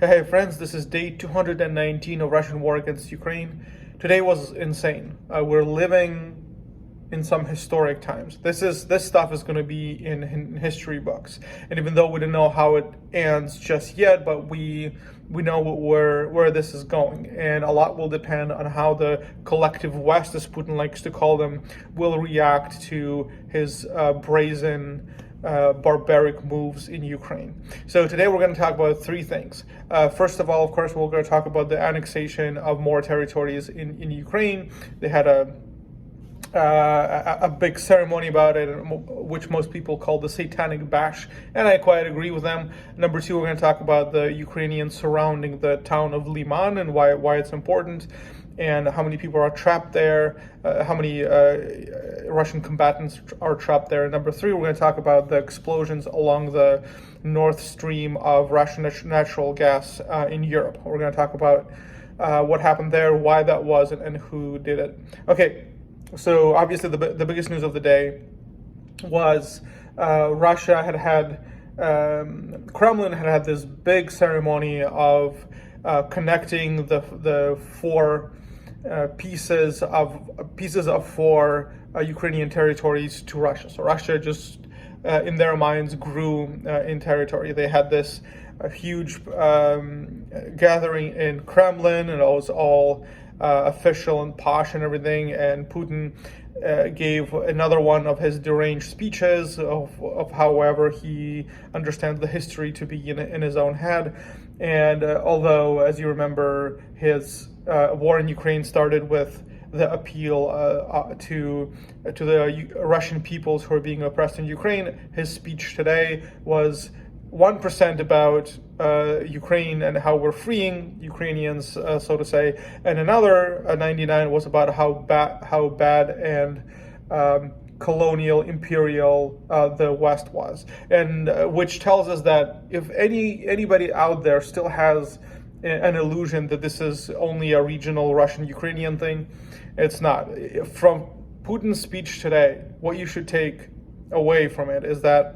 Hey friends, this is day 219 of Russian war against Ukraine. Today was insane. We're living in some historic times. This stuff is going to be in history books. And even though we don't know how it ends just yet, but we know where this is going. And a lot will depend on how the collective West, as Putin likes to call them, will react to his brazen barbaric moves in Ukraine. So today we're going to talk about three things. First of all, of course, we're going to talk about the annexation of more territories in Ukraine. They had a big ceremony about it, which most people call the Satanic Bash, and I quite agree with them. Number two, we're going to talk about the Ukrainians surrounding the town of Liman and why it's important, and how many people are trapped there, how many Russian combatants are trapped there. And number three, we're going to talk about the explosions along the North Stream of Russian natural gas in Europe. We're going to talk about what happened there, why that was, and who did it. Okay, so obviously the biggest news of the day was Russia had Kremlin had this big ceremony of connecting the four pieces of four Ukrainian territories to Russia. So Russia just, in their minds, grew in territory. They had this huge gathering in Kremlin, and it was all official and posh and everything. And Putin gave another one of his deranged speeches of however he understands the history to be in his own head. And although, as you remember, his war in Ukraine started with the appeal to the Russian peoples who are being oppressed in Ukraine, his speech today was 1% about Ukraine and how we're freeing Ukrainians, so to say, and another 99 was about how bad and colonial, imperial the West was, and which tells us that if anybody out there still has an illusion that this is only a regional Russian-Ukrainian thing, it's not. From Putin's speech today, what you should take away from it is that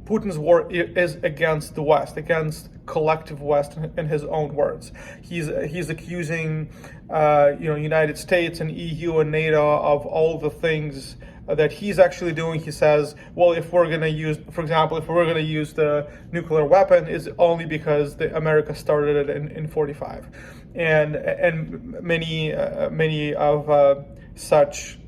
Putin's war is against the West, against collective West, in his own words. He's accusing United States and EU and NATO of all the things that he's actually doing. He says, well, if we're going to use, for example, if we're going to use the nuclear weapon, is only because America started it in 45, and many of such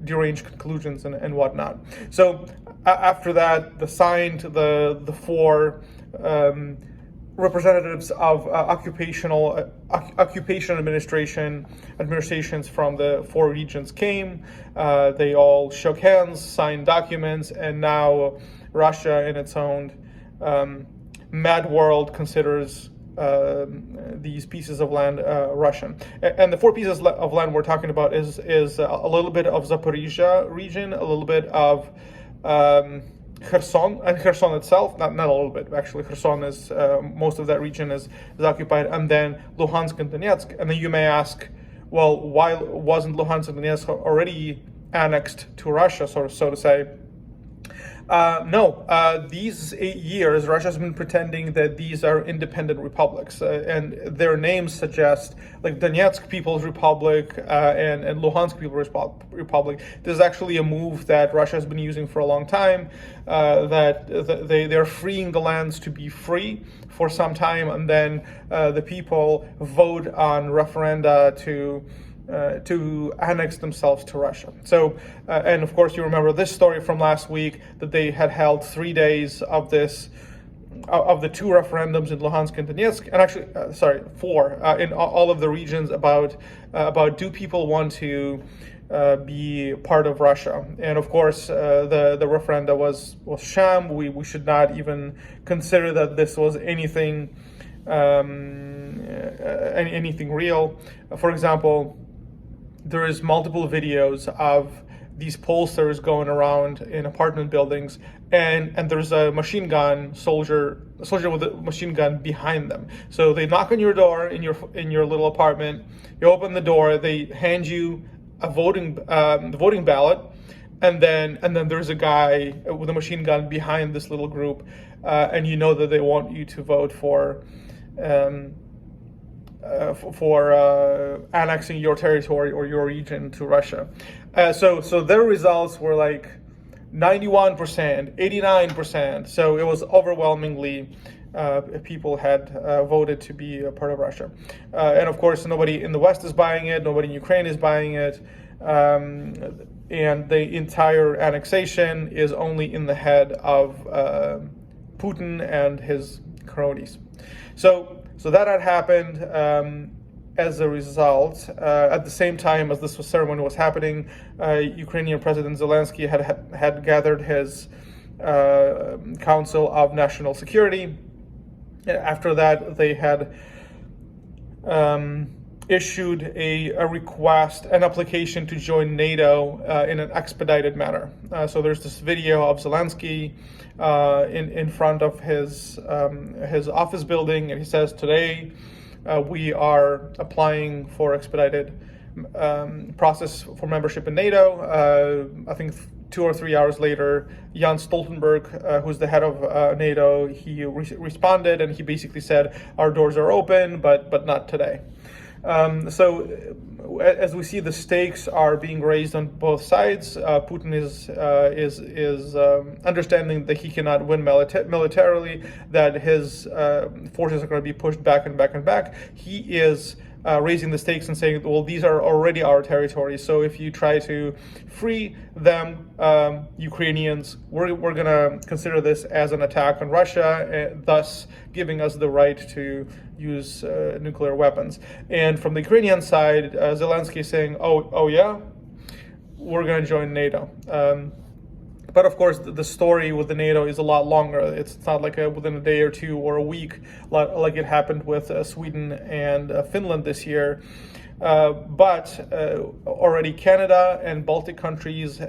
deranged conclusions and whatnot. So after that, the four representatives of occupation administrations from the four regions came. They all shook hands, signed documents, and now Russia, in its own mad world, considers these pieces of land Russian. And the four pieces of land we're talking about is a little bit of Zaporizhia region, a little bit of Kherson, and Kherson itself, not a little bit, actually. Kherson is, most of that region is occupied, and then Luhansk and Donetsk. And then you may ask, well, why wasn't Luhansk and Donetsk already annexed to Russia, so to say? No, these 8 years, Russia's been pretending that these are independent republics, and their names suggest, like Donetsk People's Republic and Luhansk People's Republic. This is actually a move that Russia has been using for a long time, that they're freeing the lands to be free for some time, and then the people vote on referenda to annex themselves to Russia. So, and of course, you remember this story from last week, that they had held 3 days of this, of the two referendums in Luhansk and Donetsk, and actually, four, in all of the regions about do people want to be part of Russia. And of course, the referenda was sham. We should not even consider that this was anything real. For example, there is multiple videos of these pollsters going around in apartment buildings, and there's a machine gun soldier with a machine gun behind them. So they knock on your door in your little apartment. You open the door. They hand you a voting ballot, and then there's a guy with a machine gun behind this little group, and you know that they want you to vote for annexing your territory or your region to Russia. So their results were like 91%, 89%. So it was overwhelmingly people had voted to be a part of Russia. And of course, nobody in the West is buying it, nobody in Ukraine is buying it. And the entire annexation is only in the head of Putin and his cronies. So that had happened. As a result, at the same time as this ceremony was happening, Ukrainian President Zelensky had gathered his Council of National Security. After that, they had issued a request, an application to join NATO in an expedited manner. So there's this video of Zelensky in front of his office building, and he says, "Today we are applying for expedited process for membership in NATO." I think 2 or 3 hours later, Jens Stoltenberg, who's the head of NATO, he responded, and he basically said, "Our doors are open, but not today." So as we see, the stakes are being raised on both sides. Putin is understanding that he cannot win militarily, that his forces are going to be pushed back and back and back. He is raising the stakes and saying, well, these are already our territories. So if you try to free them, Ukrainians, we're going to consider this as an attack on Russia, thus giving us the right to use nuclear weapons. And from the Ukrainian side, Zelensky is saying, oh yeah, we're going to join NATO. But of course, the story with the NATO is a lot longer. It's not like within a day or two or a week, like it happened with Sweden and Finland this year. But already Canada and Baltic countries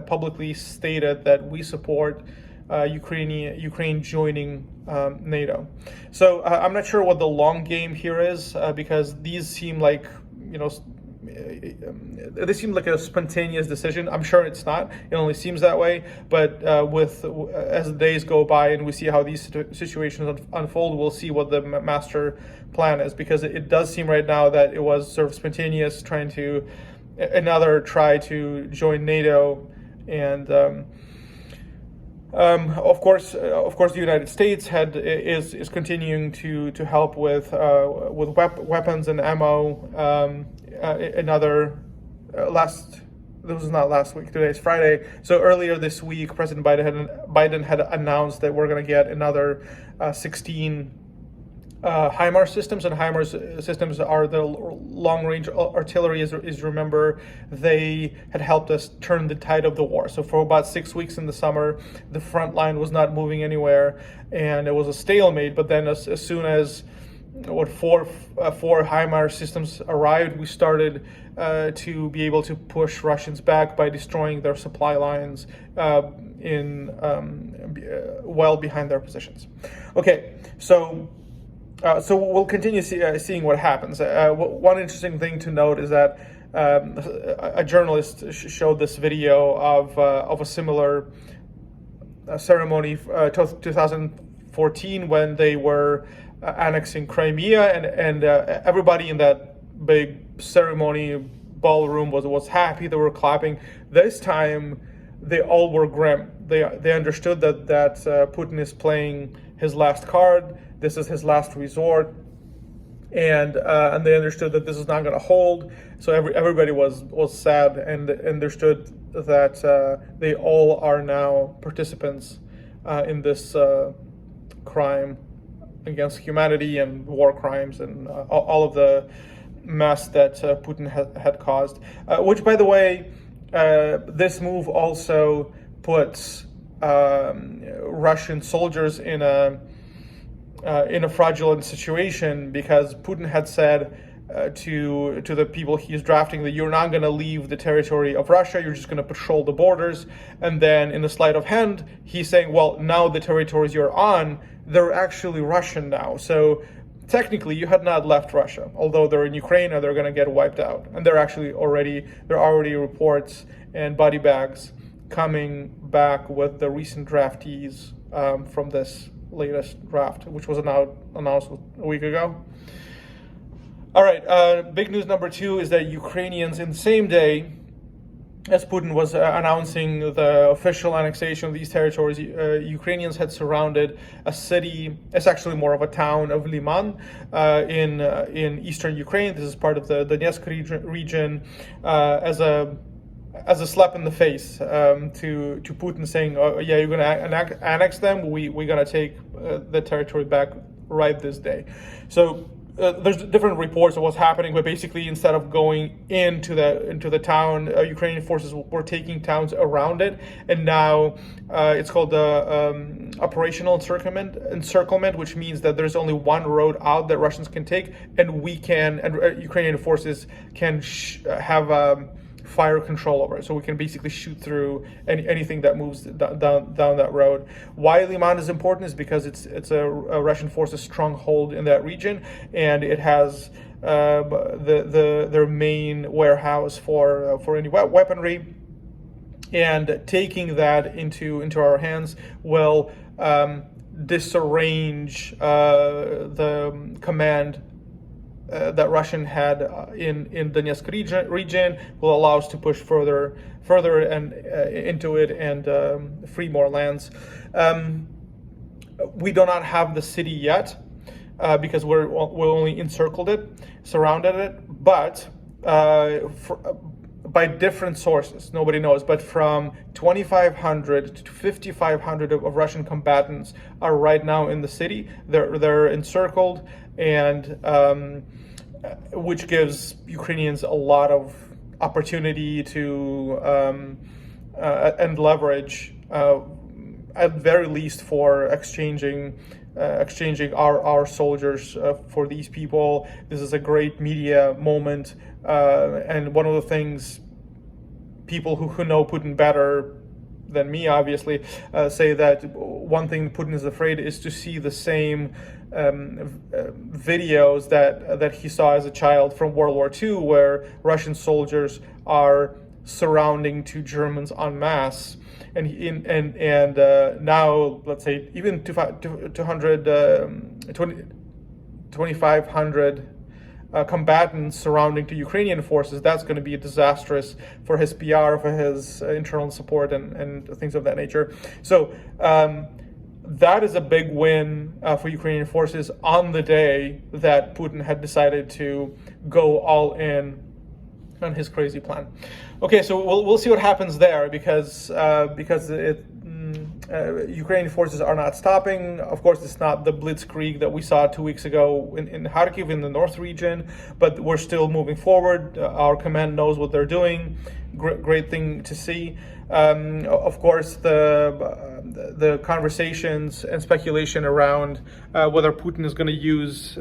publicly stated that we support Ukraine joining NATO. So I'm not sure what the long game here is, because these seem like, this seemed like a spontaneous decision. I'm sure it's not. It only seems that way. But as the days go by and we see how these situations unfold, we'll see what the master plan is. Because it does seem right now that it was sort of spontaneous, another try to join NATO, and of course, the United States is continuing to help with weapons and ammo. This was not last week. Today's Friday. So earlier this week, President Biden had announced that we're going to get another 16 HIMARS systems, and HIMARS systems are the long-range artillery. As you remember, they had helped us turn the tide of the war. So for about 6 weeks in the summer, the front line was not moving anywhere, and it was a stalemate. But then as soon as four HIMARS systems arrived, we started to be able to push Russians back by destroying their supply lines well behind their positions. Okay, so we'll continue seeing what happens. One interesting thing to note is that a journalist showed this video of a similar ceremony, 2014, when they were annexing Crimea, and everybody in that big ceremony ballroom was happy. They were clapping. This time, they all were grim. They understood that Putin is playing his last card. This is his last resort, and they understood that this is not going to hold. So everybody was sad and understood that they all are now participants in this crime against humanity and war crimes and all of the mess that Putin had caused. Which, by the way, this move also puts Russian soldiers in a fraudulent situation, because Putin had said to the people he's drafting that you're not going to leave the territory of Russia, you're just going to patrol the borders. And then in the sleight of hand, he's saying, well, now the territories you're on, they're actually Russian now. So technically you had not left Russia, although they're in Ukraine and they're going to get wiped out. And there are already reports and body bags coming back with the recent draftees from this latest draft, which was announced a week ago. All right, big news number 2 is that Ukrainians, in the same day as Putin was announcing the official annexation of these territories, Ukrainians had surrounded a city. It's actually more of a town of Liman in eastern Ukraine. This is part of the Donetsk region, as a slap in the face to Putin, saying, "Oh, yeah, you're going to annex them. We're going to take the territory back right this day." So there's different reports of what's happening, but basically, instead of going into the town, Ukrainian forces were taking towns around it, and now it's called the operational encirclement, which means that there's only one road out that Russians can take, and Ukrainian forces can have fire control over it, so we can basically shoot through anything that moves down that road. Why Liman is important is because it's a Russian forces stronghold in that region, and it has their main warehouse for any weaponry. And taking that into our hands will disarrange the command that Russian had in Donetsk region, will allow us to push further and into it and free more lands. We do not have the city yet because we only surrounded it, but by different sources, nobody knows, but from 2,500 to 5,500 of Russian combatants are right now in the city. They're encircled, and which gives Ukrainians a lot of opportunity to and leverage, at very least, for exchanging our soldiers for these people. This is a great media moment, and one of the things people who know Putin better than me, obviously, say that one thing Putin is afraid is to see the same videos that he saw as a child from World War II, where Russian soldiers are surrounding two Germans en masse, and now, let's say, even 2,500 combatants surrounding to Ukrainian forces. That's going to be disastrous for his PR, for his internal support, and things of that nature. So that is a big win for Ukrainian forces on the day that Putin had decided to go all in on his crazy plan. Okay, so we'll see what happens there, because Ukrainian forces are not stopping. Of course, it's not the blitzkrieg that we saw 2 weeks ago in Kharkiv in the north region, but we're still moving forward. Our command knows what they're doing. Great thing to see. Of course, the conversations and speculation around whether Putin is going to use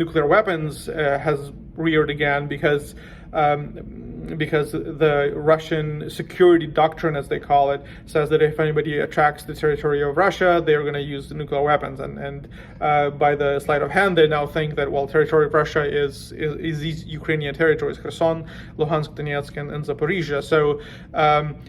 nuclear weapons has reared again, because the Russian security doctrine, as they call it, says that if anybody attacks the territory of Russia, they're going to use the nuclear weapons. And by the sleight of hand, they now think that, well, territory of Russia is these Ukrainian territories: Kherson, Luhansk, Donetsk, and Zaporizhia. So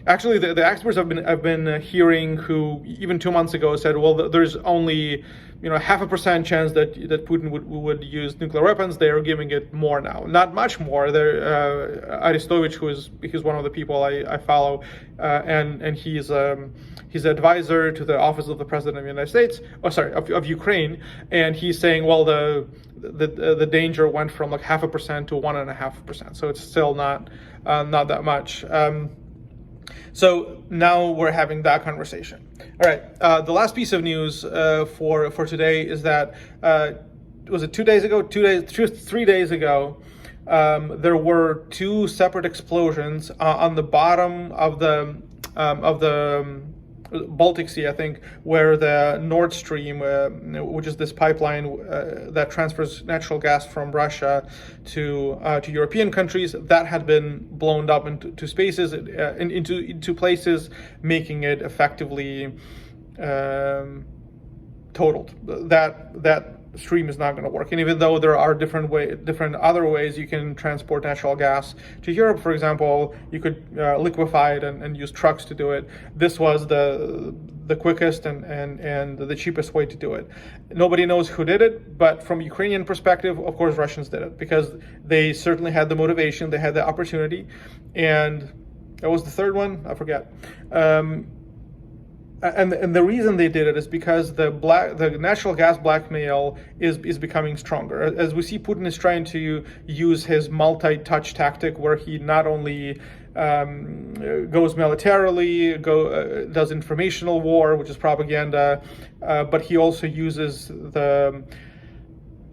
actually, the experts I've been hearing, who even 2 months ago said, well, there's only 0.5% chance that Putin would use nuclear weapons. They are giving it more now, not much more. Arestovich, he's one of the people I follow, and he's advisor to the office of the president of the United States, of Ukraine, and he's saying, well, the danger went from like 0.5% to 1.5%, so it's still not that much. So now we're having that conversation. All right. The last piece of news for today is that was it 3 days ago? There were 2 separate explosions on the bottom of the Baltic Sea, I think, where the Nord Stream, which is this pipeline that transfers natural gas from Russia to European countries, that had been blown up into spaces, into places, making it effectively totaled. That stream is not going to work. And even though there are different other ways you can transport natural gas to Europe, for example, you could liquefy it and use trucks to do it. This was the quickest and the cheapest way to do it. Nobody knows who did it, but from Ukrainian perspective, of course, Russians did it, because they certainly had the motivation, they had the opportunity, and that was the third one, I forget. And the reason they did it is because the natural gas blackmail is becoming stronger. As we see, Putin is trying to use his multi-touch tactic, where he not only goes militarily, does informational war, which is propaganda, but he also uses the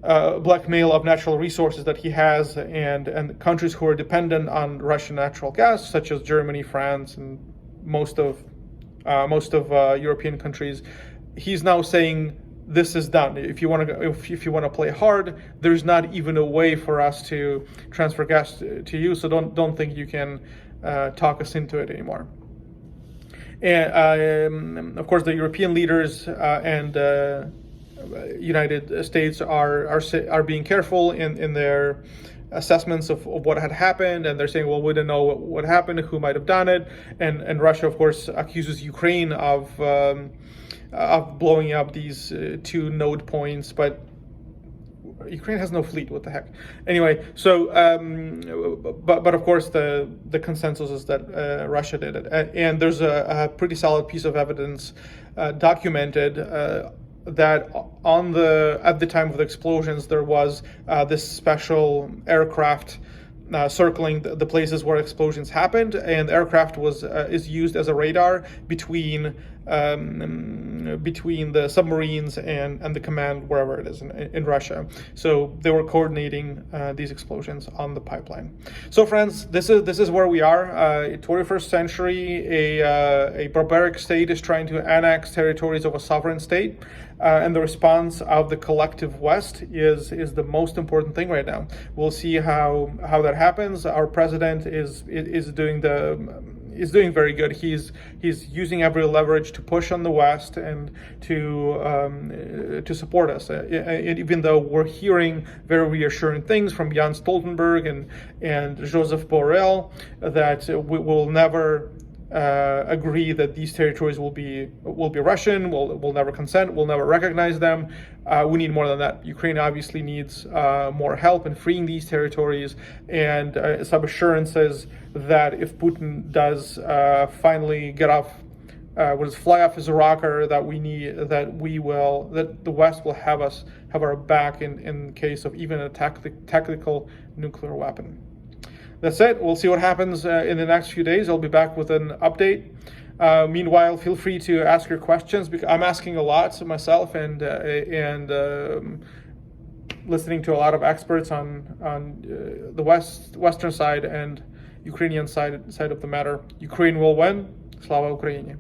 blackmail of natural resources that he has, and countries who are dependent on Russian natural gas, such as Germany, France, and most of European countries. He's now saying, this is done. If you want to play hard, there's not even a way for us to transfer gas to you. So don't think you can talk us into it anymore. And of course, the European leaders and United States are being careful in their assessments of what had happened, and they're saying, well, we don't know what happened, who might have done it, and Russia, of course, accuses Ukraine of blowing up these 2 node points, but Ukraine has no fleet. What the heck? Anyway, so but of course the consensus is that Russia did it, and there's a pretty solid piece of evidence documented that at the time of the explosions there was this special aircraft circling the places where explosions happened, and the aircraft is used as a radar between the submarines and the command wherever it is in Russia. So they were coordinating these explosions on the pipeline. So friends, this is where we are. 21st century, a barbaric state is trying to annex territories of a sovereign state, and the response of the collective West is the most important thing right now. We'll see how that happens. Our president is doing very good. He's using every leverage to push on the West and to support us. Even though we're hearing very reassuring things from Jan Stoltenberg and Joseph Borrell that we will never agree that these territories will be Russian. We'll never consent. We'll never recognize them. We need more than that. Ukraine obviously needs more help in freeing these territories, and some assurances that if Putin does finally get off, fly off his rocker, that the West will have our back in case of even a tactical nuclear weapon. That's it. We'll see what happens in the next few days. I'll be back with an update. Meanwhile, feel free to ask your questions, because I'm asking a lot myself, and listening to a lot of experts on the Western side and Ukrainian side of the matter. Ukraine will win. Slava Ukraini.